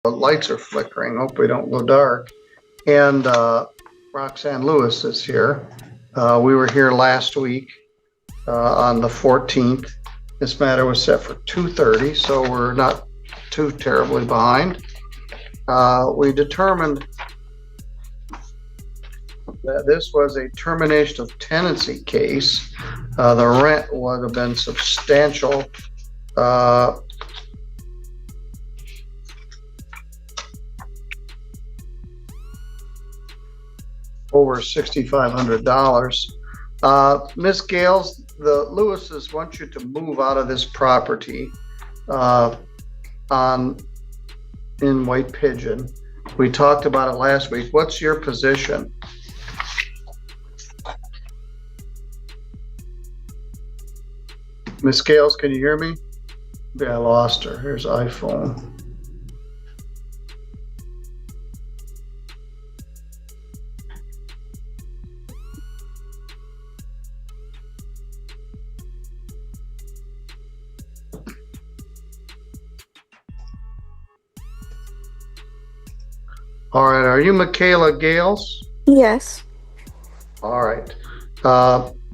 The lights are flickering. Hope we don't go dark. And Roxanne Lewis is here. We were here last week on the 14th. This matter was set for 2:30, so we're not too terribly behind. We determined that this was a termination of tenancy case. The rent would have been substantial. Over $6,500. Ms. Gales, the Lewises want you to move out of this property in White Pigeon. We talked about it last week. What's your position? Ms. Gales, can you hear me? Yeah, I lost her. Here's iPhone. All right, are you Michaela Gales? Yes. All right.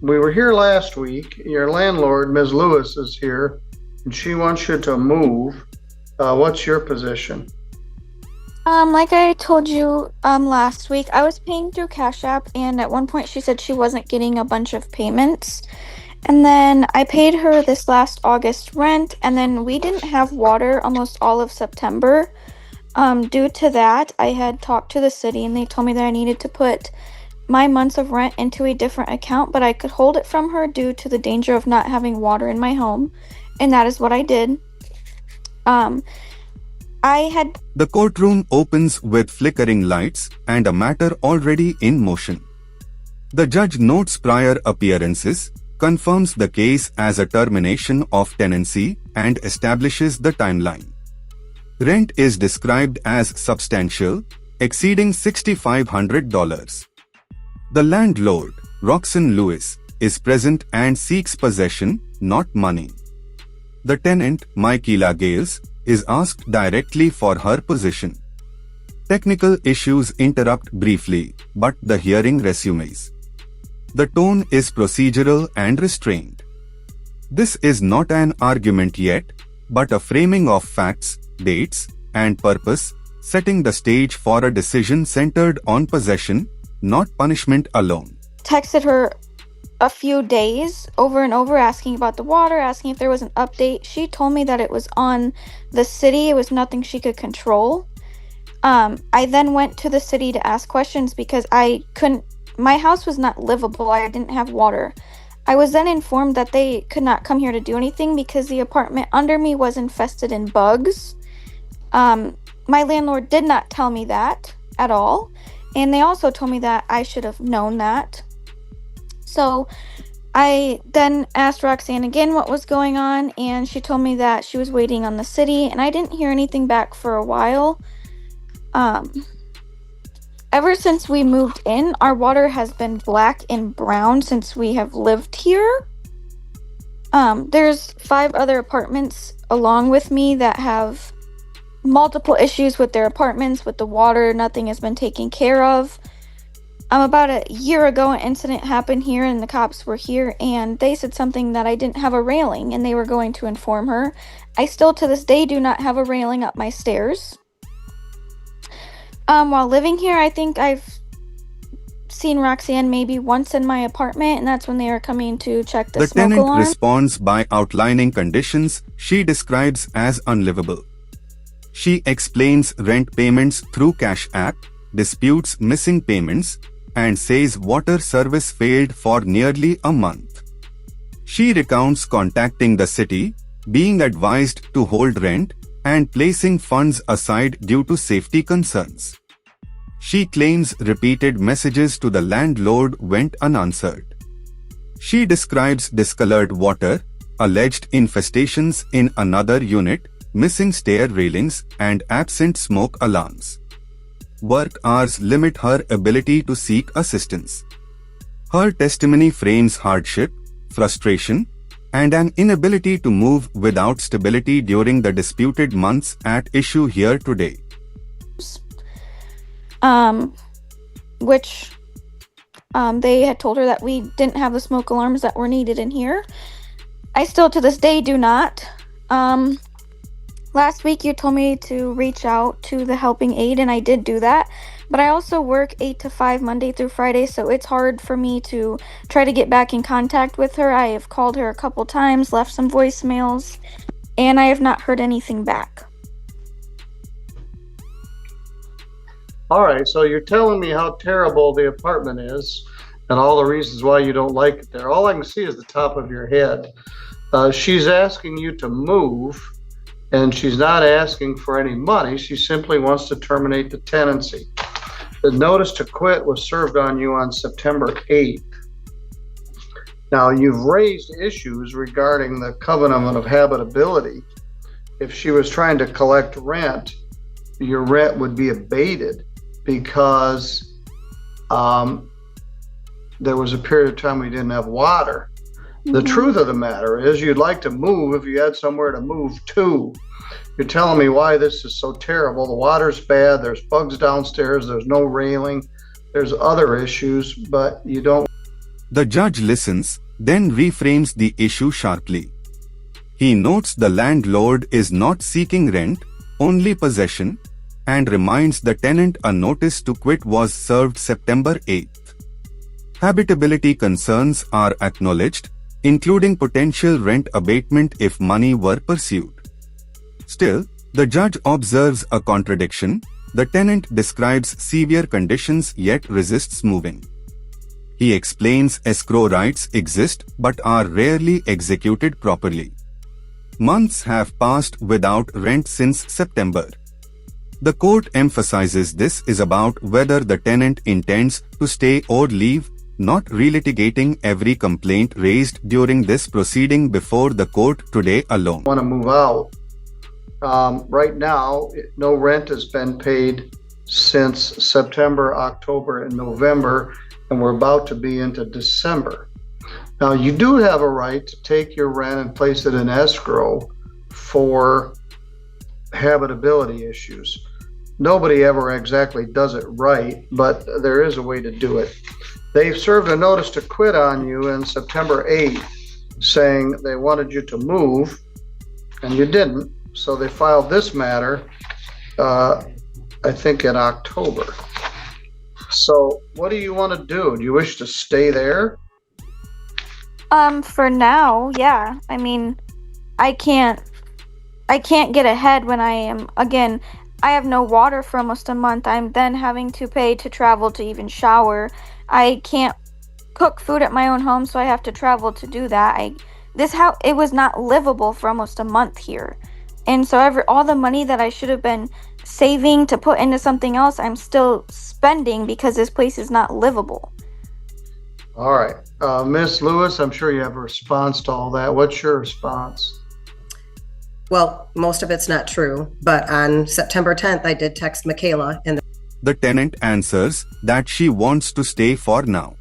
We were here last week. Your landlord, Ms. Lewis, is here, and she wants you to move. What's your position? Like I told you last week, I was paying through Cash App, and at one point she said she wasn't getting a bunch of payments. And then I paid her this last August rent, and then we didn't have water almost all of September. Due to that, I had talked to the city, and they told me that I needed to put my months of rent into a different account, but I could hold it from her due to the danger of not having water in my home, and that is what I did. The courtroom opens with flickering lights and a matter already in motion. The judge notes prior appearances, confirms the case as a termination of tenancy, and establishes the timeline. Rent is described as substantial, exceeding $6,500. The landlord, Roxanne Lewis, is present and seeks possession, not money. The tenant, Michaela Gales, is asked directly for her position. Technical issues interrupt briefly, but the hearing resumes. The tone is procedural and restrained. This is not an argument yet, but a framing of facts, dates, and purpose, setting the stage for a decision centered on possession, not punishment alone. Texted her a few days over and over asking about the water, asking if there was an update. She told me that it was on the city. It was nothing she could control. I then went to the city to ask questions because my house was not livable. I didn't have water. I was then informed that they could not come here to do anything because the apartment under me was infested in bugs. My landlord did not tell me that at all. And they also told me that I should have known that. So I then asked Roxanne again what was going on, and she told me that she was waiting on the city, and I didn't hear anything back for a while. Ever since we moved in, our water has been black and brown since we have lived here. There's 5 other apartments along with me that have multiple issues with their apartments, with the water. Nothing has been taken care of. About a year ago, an incident happened here, and the cops were here, and they said something that I didn't have a railing, and they were going to inform her. I still, to this day, do not have a railing up my stairs. While living here, I think I've seen Roxanne maybe once in my apartment, and that's when they were coming to check the smoke alarm. The tenant responds by outlining conditions she describes as unlivable. She explains rent payments through Cash App, disputes missing payments, and says water service failed for nearly a month. She recounts contacting the city, being advised to hold rent, and placing funds aside due to safety concerns. She claims repeated messages to the landlord went unanswered. She describes discolored water, alleged infestations in another unit, missing stair railings, and absent smoke alarms. Work hours limit her ability to seek assistance. Her testimony frames hardship, frustration, and an inability to move without stability during the disputed months at issue here today. which they had told her that we didn't have the smoke alarms that were needed in here. I still to this day do not. Last week you told me to reach out to the helping aide, and I did do that. But I also work 8 to 5 Monday through Friday, so it's hard for me to try to get back in contact with her. I have called her a couple times, left some voicemails, and I have not heard anything back. All right, so you're telling me how terrible the apartment is and all the reasons why you don't like it there. All I can see is the top of your head. She's asking you to move, and she's not asking for any money. She simply wants to terminate the tenancy. The notice to quit was served on you on September 8th. Now, you've raised issues regarding the covenant of habitability. If she was trying to collect rent, your rent would be abated because there was a period of time we didn't have water. The truth of the matter is you'd like to move if you had somewhere to move to. You're telling me why this is so terrible. The water's bad, there's bugs downstairs, there's no railing, there's other issues, but you don't. The judge listens, then reframes the issue sharply. He notes the landlord is not seeking rent, only possession, and reminds the tenant a notice to quit was served September 8th. Habitability concerns are acknowledged, including potential rent abatement if money were pursued. Still, the judge observes a contradiction. The tenant describes severe conditions yet resists moving. He explains escrow rights exist but are rarely executed properly. Months have passed without rent since September. The court emphasizes this is about whether the tenant intends to stay or leave, not relitigating every complaint raised during this proceeding before the court today alone. Want to move out. Right now, no rent has been paid since September, October, and November, and we're about to be into December. Now, you do have a right to take your rent and place it in escrow for habitability issues. Nobody ever exactly does it right, but there is a way to do it. They've served a notice to quit on you in September 8th, saying they wanted you to move, and you didn't. So they filed this matter, I think in October. So what do you want to do? Do you wish to stay there? For now, yeah. I mean, I can't get ahead when I have no water for almost a month. I'm then having to pay to travel to even shower. I can't cook food at my own home, so I have to travel to do that. It was not livable for almost a month here. And so all the money that I should have been saving to put into something else, I'm still spending because this place is not livable. All right. Miss Lewis, I'm sure you have a response to all that. What's your response? Well, most of it's not true, but on September 10th, I did text Michaela and The tenant answers that she wants to stay for now.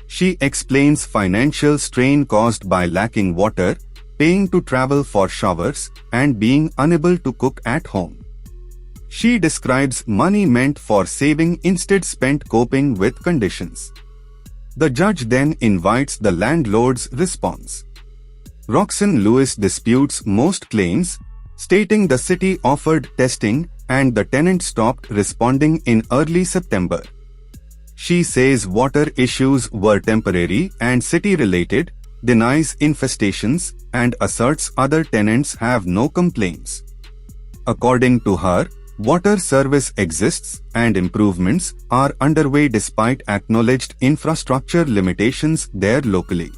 She explains financial strain caused by lacking water, paying to travel for showers, and being unable to cook at home. She describes money meant for saving instead spent coping with conditions. The judge then invites the landlord's response. Roxanne Lewis disputes most claims, stating the city offered testing and the tenant stopped responding in early September. She says water issues were temporary and city-related, denies infestations, and asserts other tenants have no complaints. According to her, water service exists and improvements are underway despite acknowledged infrastructure limitations there locally.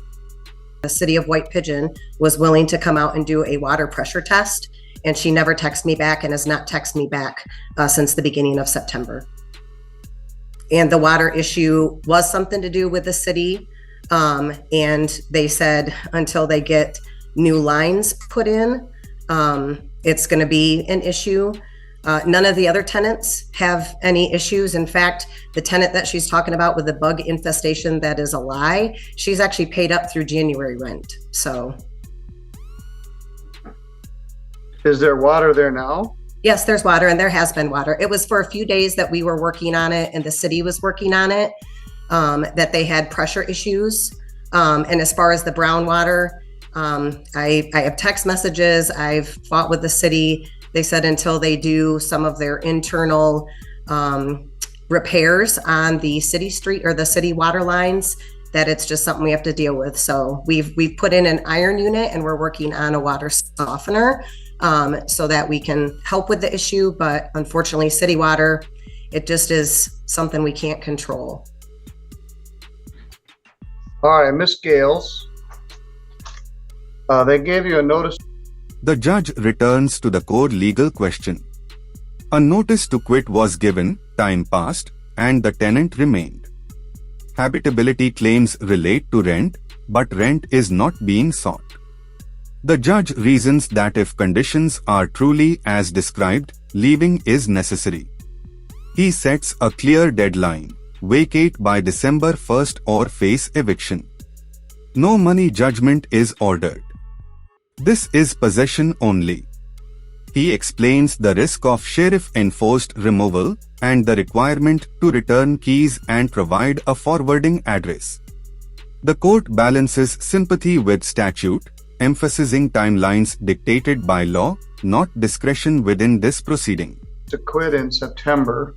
the city of White Pigeon was willing to come out and do a water pressure test, and she never texted me back and has not texted me back since the beginning of September. And the water issue was something to do with the city, and they said until they get new lines put in, it's going to be an issue. None of the other tenants have any issues. In fact, the tenant that she's talking about with the bug infestation, that is a lie. She's actually paid up through January rent. So. Is there water there now? Yes, there's water, and there has been water. It was for a few days that we were working on it and the city was working on it, that they had pressure issues. And as far as the brown water, I have text messages. I've fought with the city. They said until they do some of their internal repairs on the city street or the city water lines, that it's just something we have to deal with. So we've put in an iron unit and we're working on a water softener, so that we can help with the issue. But unfortunately, city water, it just is something we can't control. All right, Miss Gales. They gave you a notice. The judge returns to the core legal question. A notice to quit was given, time passed, and the tenant remained. Habitability claims relate to rent, but rent is not being sought. The judge reasons that if conditions are truly as described, leaving is necessary. He sets a clear deadline: vacate by December 1st or face eviction. No money judgment is ordered. This is possession only. He explains the risk of sheriff-enforced removal and the requirement to return keys and provide a forwarding address. The court balances sympathy with statute, emphasizing timelines dictated by law, not discretion within this proceeding. To quit in September.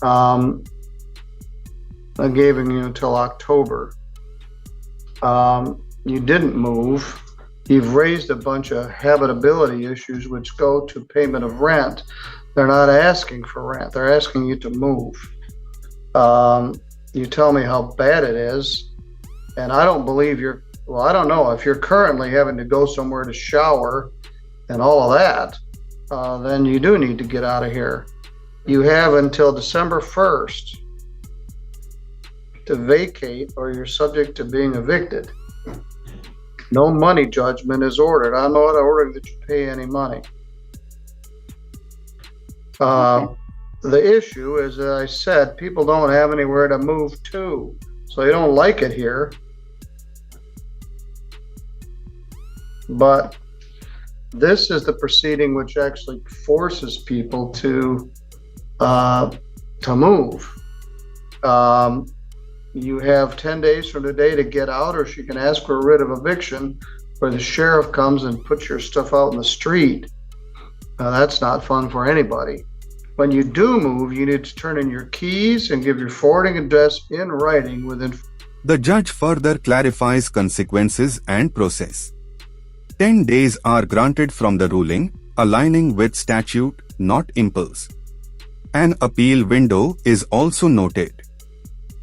I gave you until October. You didn't move. You've raised a bunch of habitability issues which go to payment of rent. They're not asking for rent. They're asking you to move. You tell me how bad it is, and I don't believe I don't know. If you're currently having to go somewhere to shower and all of that, then you do need to get out of here. You have until December 1st to vacate, or you're subject to being evicted. No money judgment is ordered. I'm not ordering that you pay any money. The issue is, as I said, people don't have anywhere to move to, so they don't like it here. But this is the proceeding which actually forces people to move. You have 10 days from today to get out, or she can ask for a writ of eviction, where the sheriff comes and puts your stuff out in the street. That's not fun for anybody. When you do move, you need to turn in your keys and give your forwarding address in writing within. The judge further clarifies consequences and process. 10 days are granted from the ruling, aligning with statute, not impulse. An appeal window is also noted.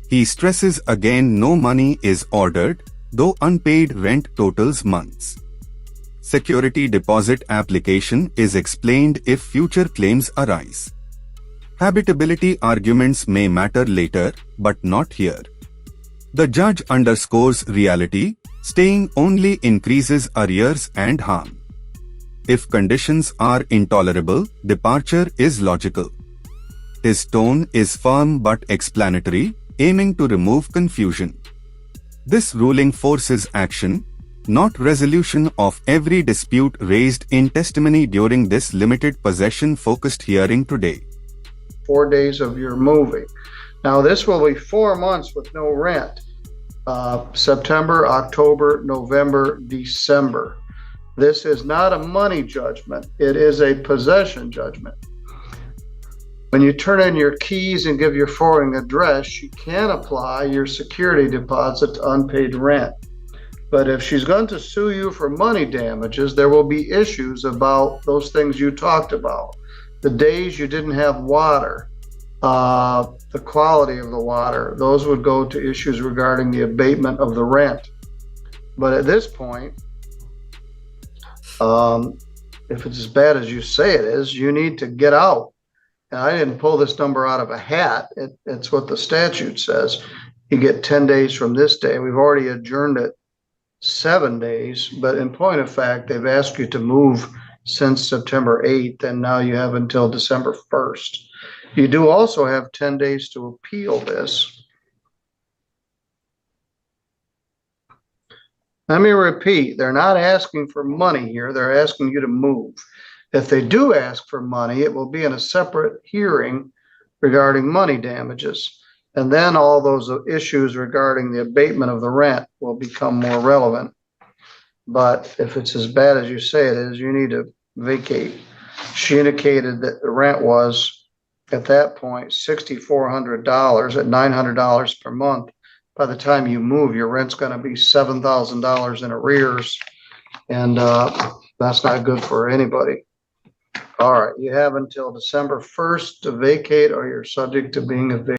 He stresses again no money is ordered, though unpaid rent totals months. Security deposit application is explained if future claims arise. Habitability arguments may matter later, but not here. The judge underscores reality: staying only increases arrears and harm. If conditions are intolerable, departure is logical. His tone is firm but explanatory, aiming to remove confusion. This ruling forces action, not resolution of every dispute raised in testimony during this limited possession-focused hearing today. 4 days of your moving. Now this will be 4 months with no rent. September, October, November, December. This is not a money judgment. It is a possession judgment. When you turn in your keys and give your forwarding address, you can apply your security deposit to unpaid rent. But if she's going to sue you for money damages, there will be issues about those things you talked about. The days you didn't have water, the quality of the water, those would go to issues regarding the abatement of the rent. But at this point, if it's as bad as you say it is, you need to get out. And I didn't pull this number out of a hat. It's what the statute says. You get 10 days from this day. We've already adjourned it 7 days, but in point of fact, they've asked you to move since September 8th, and now you have until December 1st. You do also have 10 days to appeal this. Let me repeat, they're not asking for money here. They're asking you to move. If they do ask for money, it will be in a separate hearing regarding money damages. And then all those issues regarding the abatement of the rent will become more relevant. But if it's as bad as you say it is, you need to vacate. She indicated that the rent was, at that point, $6,400 at $900 per month. By the time you move, your rent's gonna be $7,000 in arrears. And that's not good for anybody. All right, you have until December 1st to vacate, or you're subject to being evicted.